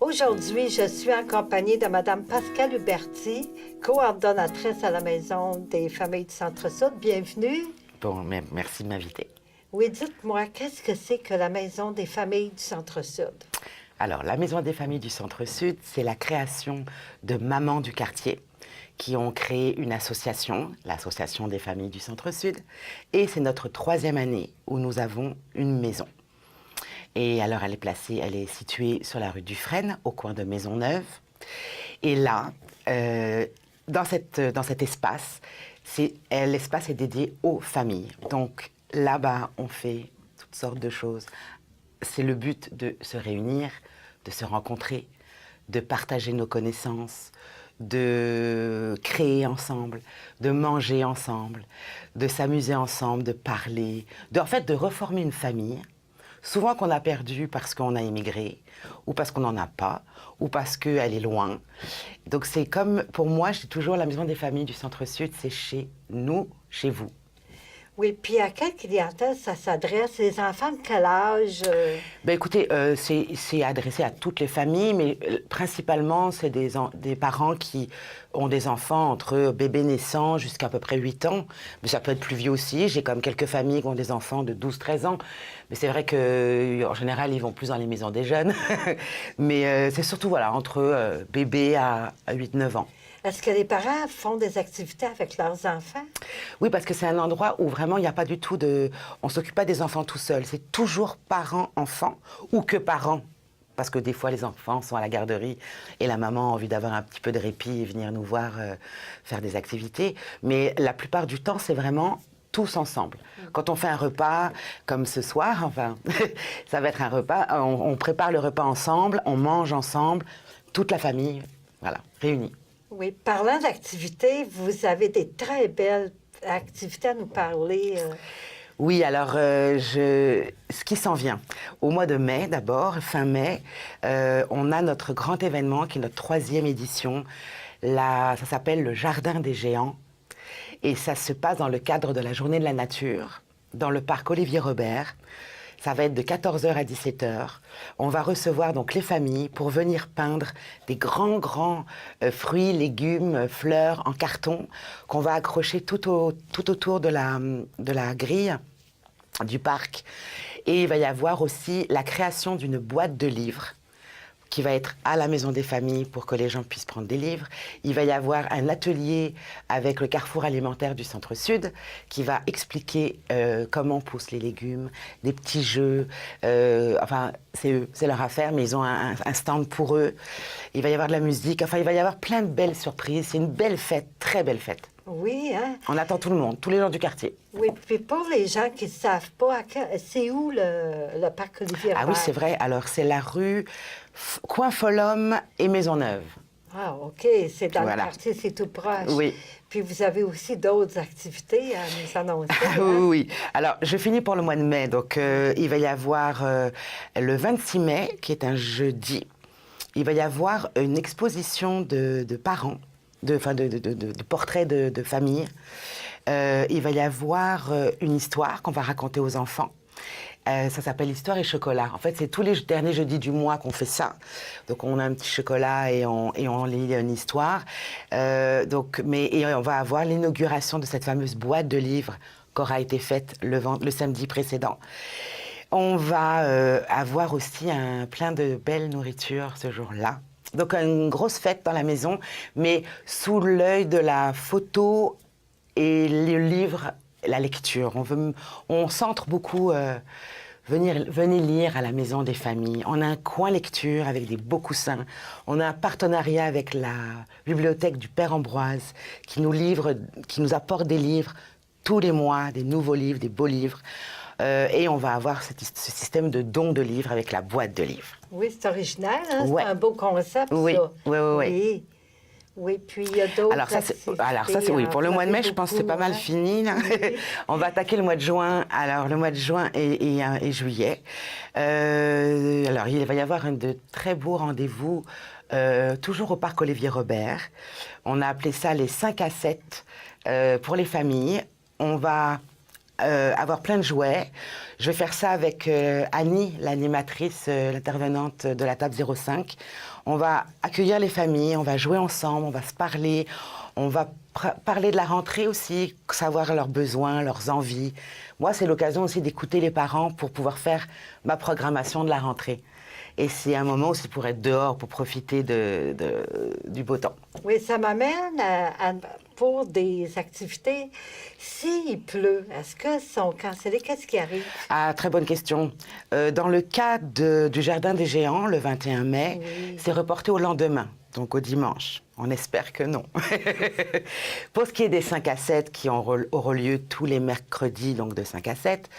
Aujourd'hui, je suis en compagnie de Mme Pascale Huberti, coordonnatrice à la Maison des familles du Centre-Sud. Bienvenue. Bon, merci de m'inviter. Oui, dites-moi, qu'est-ce que c'est que la Maison des familles du Centre-Sud? Alors, la Maison des familles du Centre-Sud, c'est la création de mamans du quartier qui ont créé une association, l'Association des familles du Centre-Sud, et c'est notre 3e année où nous avons une maison. Et alors, elle est située sur la rue Dufresne, au coin de Maisonneuve. Et là, dans cet espace, l'espace est dédié aux familles. Donc, là-bas, on fait toutes sortes de choses. C'est le but de se réunir, de se rencontrer, de partager nos connaissances, de créer ensemble, de manger ensemble, de s'amuser ensemble, de parler, en fait, de reformer une famille. Souvent qu'on a perdu parce qu'on a immigré, ou parce qu'on n'en a pas, ou parce qu'elle est loin. Donc c'est comme, pour moi, je dis toujours, la Maison des familles du Centre-Sud, c'est chez nous, chez vous. Oui, puis à quelle clientèle ça s'adresse? Les enfants de quel âge? Ben écoutez, c'est adressé à toutes les familles, mais principalement, c'est des parents qui ont des enfants entre bébés naissants jusqu'à peu près 8 ans. Mais ça peut être plus vieux aussi. J'ai comme quelques familles qui ont des enfants de 12-13 ans. Mais c'est vrai qu'en général, ils vont plus dans les maisons des jeunes. Mais c'est surtout voilà, entre bébés à 8-9 ans. Est-ce que les parents font des activités avec leurs enfants? Oui, parce que c'est un endroit où vraiment il n'y a pas du tout de... On ne s'occupe pas des enfants tout seul. C'est toujours parents-enfants ou que parents. Parce que des fois, les enfants sont à la garderie et la maman a envie d'avoir un petit peu de répit et venir nous voir faire des activités. Mais la plupart du temps, c'est vraiment tous ensemble. Quand on fait un repas, comme ce soir, enfin, ça va être un repas, on prépare le repas ensemble, on mange ensemble, toute la famille, voilà, réunie. Oui, parlant d'activités, vous avez des très belles activités à nous parler. Oui, alors, ce qui s'en vient. Au mois de mai, d'abord, fin mai, on a notre grand événement, qui est notre 3e édition. Ça s'appelle le Jardin des Géants. Et ça se passe dans le cadre de la Journée de la Nature, dans le parc Olivier Robert. Ça va être de 14h à 17h. On va recevoir donc les familles pour venir peindre des grands fruits, légumes, fleurs en carton qu'on va accrocher tout autour de la grille du parc. Et il va y avoir aussi la création d'une boîte de livres qui va être à la Maison des familles pour que les gens puissent prendre des livres. Il va y avoir un atelier avec le Carrefour alimentaire du Centre-Sud qui va expliquer comment poussent les légumes, des petits jeux. Enfin, c'est leur affaire, mais ils ont un stand pour eux. Il va y avoir de la musique. Enfin, il va y avoir plein de belles surprises. C'est une belle fête, très belle fête. Oui, hein? On attend tout le monde, tous les gens du quartier. Oui, puis pour les gens qui ne savent pas, c'est où le parc Olivier Robert? Ah oui, c'est vrai. Alors, c'est la rue Coin Folhomme et Maisonneuve. Ah, OK. C'est dans le quartier, c'est tout proche. Oui. Puis vous avez aussi d'autres activités à nous annoncer. Ah, hein? oui. Alors, je finis pour le mois de mai. Donc, il va y avoir le 26 mai, qui est un jeudi. Il va y avoir une exposition de parents, de portraits de famille. Il va y avoir une histoire qu'on va raconter aux enfants. Ça s'appelle Histoire et chocolat. En fait, c'est tous les derniers jeudis du mois qu'on fait ça. Donc, on a un petit chocolat et on lit une histoire. Et on va avoir l'inauguration de cette fameuse boîte de livres qui aura été faite le samedi précédent. On va avoir aussi plein de belles nourritures ce jour-là. Donc, une grosse fête dans la maison, mais sous l'œil de la photo et le livre, la lecture. On centre beaucoup... Venez lire à la Maison des familles. On a un coin lecture avec des beaux coussins. On a un partenariat avec la bibliothèque du Père Ambroise qui nous apporte des livres tous les mois, des nouveaux livres, des beaux livres. Et on va avoir ce système de dons de livres avec la boîte de livres. Oui, c'est original, hein? Ouais. C'est un beau concept, Oui, ça. oui. Oui, puis il y a d'autres c'est oui. Pour le mois de mai, je pense que c'est pas mal fini. Là. Oui. On va attaquer le mois de juin. Alors, le mois de juin et juillet. Alors, il va y avoir de très beaux rendez-vous, toujours au parc Olivier Robert. On a appelé ça les 5 à 7 pour les familles. On va avoir plein de jouets. Je vais faire ça avec Annie, l'animatrice, l'intervenante de la table 05. On va accueillir les familles, on va jouer ensemble, on va se parler, on va parler de la rentrée aussi, savoir leurs besoins, leurs envies. Moi, c'est l'occasion aussi d'écouter les parents pour pouvoir faire ma programmation de la rentrée. Et c'est un moment aussi pour être dehors, pour profiter du beau temps. Oui, ça m'amène pour des activités. S'il pleut, est-ce qu'elles sont cancellées? Qu'est-ce qui arrive? Ah, très bonne question. Dans le cas du Jardin des Géants, le 21 mai, c'est reporté au lendemain, donc au dimanche. On espère que non. Pour ce qui est des 5 à 7 qui auront lieu tous les mercredis, donc de 5 à 7,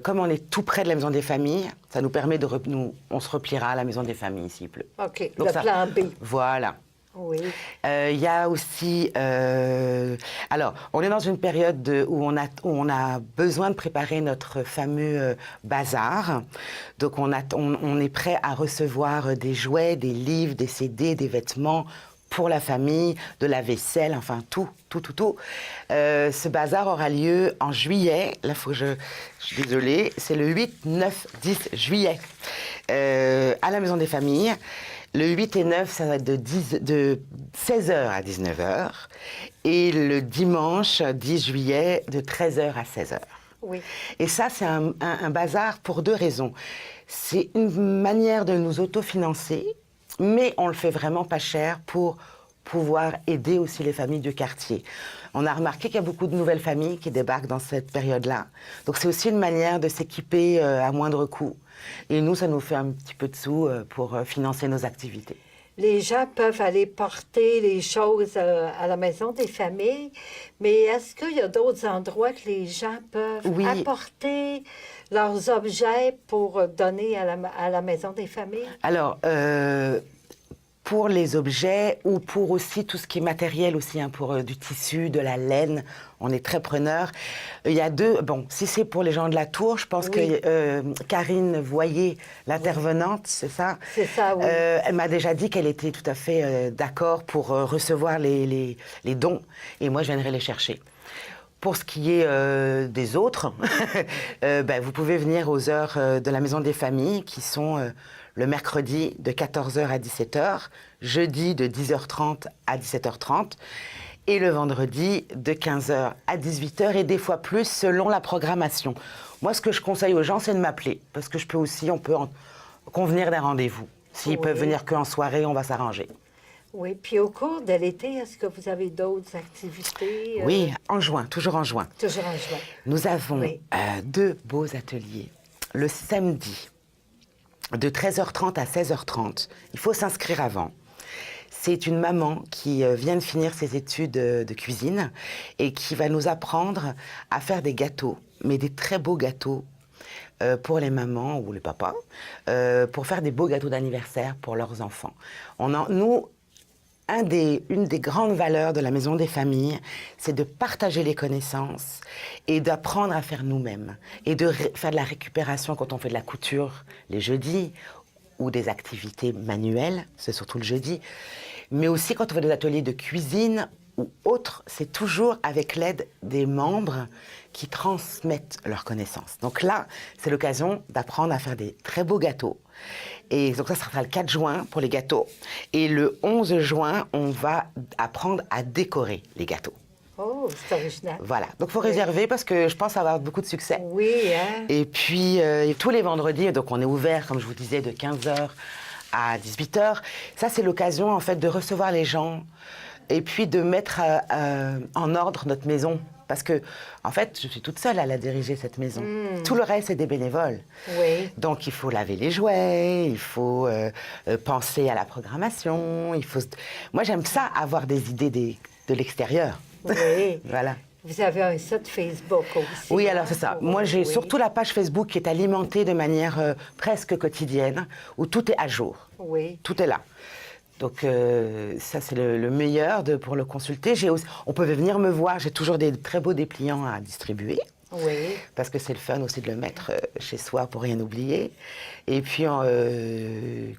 comme on est tout près de la Maison des Familles, ça nous permet on se repliera à la Maison des Familles s'il pleut. OK, donc le plan B. Voilà. Oui. Il y a aussi... alors, on est dans une période où on a besoin de préparer notre fameux bazar. Donc, on est prêt à recevoir des jouets, des livres, des CD, des vêtements pour la famille, de la vaisselle, enfin tout. Ce bazar aura lieu en juillet. Là, je suis désolée, c'est le 8, 9, 10 juillet à la Maison des Familles. Le 8 et 9, ça va être de 16h à 19h. Et le dimanche 10 juillet, de 13h à 16h. Oui. Et ça, c'est un bazar pour 2 raisons. C'est une manière de nous autofinancer, mais on le fait vraiment pas cher pour pouvoir aider aussi les familles du quartier. On a remarqué qu'il y a beaucoup de nouvelles familles qui débarquent dans cette période-là. Donc c'est aussi une manière de s'équiper à moindre coût. Et nous, ça nous fait un petit peu de sous pour financer nos activités. Les gens peuvent aller porter les choses à la Maison des Familles, mais est-ce qu'il y a d'autres endroits que les gens peuvent apporter leurs objets pour donner à la Maison des Familles? Alors, pour les objets ou pour aussi tout ce qui est matériel aussi, hein, pour du tissu, de la laine, on est très preneurs. Il y a si c'est pour les gens de la Tour, je pense que Karine Voyer, l'intervenante, c'est ça? C'est ça, oui. Elle m'a déjà dit qu'elle était tout à fait d'accord pour recevoir les dons, et moi je viendrai les chercher. Pour ce qui est des autres, vous pouvez venir aux heures de la Maison des Familles, qui sont le mercredi de 14h à 17h, jeudi de 10h30 à 17h30, et le vendredi de 15h à 18h, et des fois plus selon la programmation. Moi, ce que je conseille aux gens, c'est de m'appeler, parce que on peut convenir d'un rendez-vous. S'ils peuvent venir qu'en soirée, on va s'arranger. Oui, puis au cours de l'été, est-ce que vous avez d'autres activités? Oui, en juin, toujours en juin. Toujours en juin. Nous avons 2 beaux ateliers. Le samedi, de 13h30 à 16h30, il faut s'inscrire avant. C'est une maman qui vient de finir ses études de cuisine et qui va nous apprendre à faire des gâteaux, mais des très beaux gâteaux pour les mamans ou les papas, pour faire des beaux gâteaux d'anniversaire pour leurs enfants. Une des grandes valeurs de la Maison des Familles, c'est de partager les connaissances et d'apprendre à faire nous-mêmes. Et de faire de la récupération quand on fait de la couture les jeudis ou des activités manuelles, c'est surtout le jeudi. Mais aussi quand on fait des ateliers de cuisine ou autres, c'est toujours avec l'aide des membres qui transmettent leurs connaissances. Donc là, c'est l'occasion d'apprendre à faire des très beaux gâteaux. Et donc ça sera le 4 juin pour les gâteaux. Et le 11 juin, on va apprendre à décorer les gâteaux. Oh, c'est original. Voilà, donc il faut réserver parce que je pense avoir beaucoup de succès. Oui, hein? Et puis, tous les vendredis, donc on est ouvert, comme je vous disais, de 15h à 18h. Ça, c'est l'occasion, en fait, de recevoir les gens et puis de mettre en ordre notre maison. Parce que, en fait, je suis toute seule à la diriger, cette maison. Tout le reste, c'est des bénévoles. Oui. Donc, il faut laver les jouets, il faut penser à la programmation. Moi, j'aime ça, avoir des idées de l'extérieur. Oui. Voilà. Vous avez un site Facebook aussi. Oui, alors c'est ça. Moi, j'ai surtout la page Facebook qui est alimentée de manière presque quotidienne, où tout est à jour. Oui. Tout est là. Donc ça, c'est le meilleur pour le consulter. On peut venir me voir, j'ai toujours des très beaux dépliants à distribuer. Oui. Parce que c'est le fun aussi de le mettre chez soi pour rien oublier. Et puis,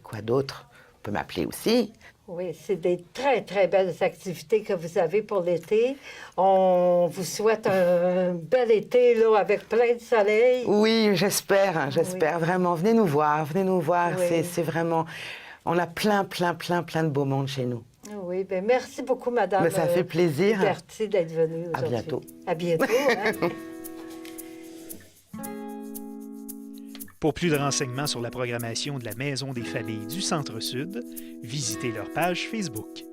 quoi d'autre? On peut m'appeler aussi. Oui, c'est des très, très belles activités que vous avez pour l'été. On vous souhaite un bel été, là, avec plein de soleil. Oui, j'espère, vraiment. Venez nous voir. Oui. C'est vraiment... On a plein de beau monde chez nous. Oui, bien, merci beaucoup, Madame. Mais ça fait plaisir. Merci d'être venue aujourd'hui. À bientôt. À bientôt, hein? Pour plus de renseignements sur la programmation de la Maison des familles du Centre-Sud, visitez leur page Facebook.